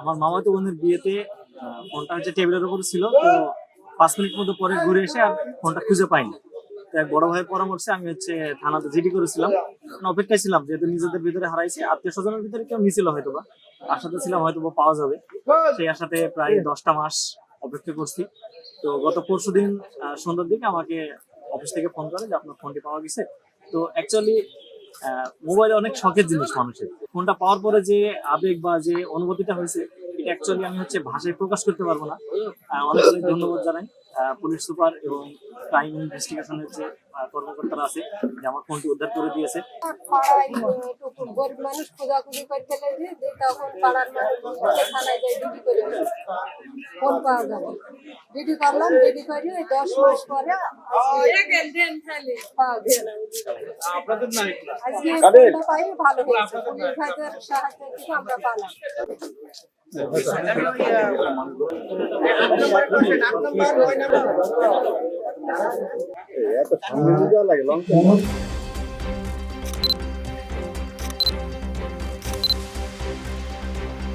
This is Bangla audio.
আমার মামাতো বোনের বিয়েতে ফোনটা হচ্ছে টেবিলের উপর ছিল। তো 5 মিনিট মতো পরে ঘুরে এসে আর ফোনটা খুঁজে পাইনি। তো এক বড় ভাইয়ের পরামর্শে আমি হচ্ছে থানাতে জিডি করেছিলাম। অপেক্ষায় ছিলাম, যেহেতু নিজেদের ভিতরে হারাইছে, আত্মীয় স্বজনের ভিতরে কেউ নিছিল হয়তো বা, আশাতে ছিলাম হয়তো বা পাওয়া যাবে। সেই আশাতে প্রায় 10টা মাস অপেক্ষা করছি। তো গত পরশুদিন সন্ধ্যার দিকে আমাকে অফিস থেকে ফোন করে যে আপনার ফোনটি পাওয়া গেছে। তো অ্যাকচুয়ালি মোবাইল অনেক শখের জিনিস মানুষের। ফোনটা পাওয়ার পরে যে আবেগ বা যে অনুভূতিটা হয়েছে, এটা অ্যাকচুয়ালি আমি হচ্ছে ভাষায় প্রকাশ করতে পারবো না। অনেক অনেক ধন্যবাদ জানাই পুলিশ সুপার এবং ক্রাইম ইনভেস্টিগেশনের যে কর্মকর্তারা আছে, যে আমার ফোনটি উদ্ধার করে দিয়েছে। পাড়ায় একটু গরিব মানুষ খোঁজাখুঁজি করতে লেগে যে তখন পাড়ার মানুষ থানায় যাই ডিউটি করে ফোন পাওয়া যাবে। ডিউটি করলাম, ডিউটি করে ওই 10 মাস পরে পাওয়া গেল। আজকে ফোনটা পাই ভালো হয়েছে, পুলিশ ভাইদের সাহায্য থেকে আমরা পালাম। এত সামনে লাগে লং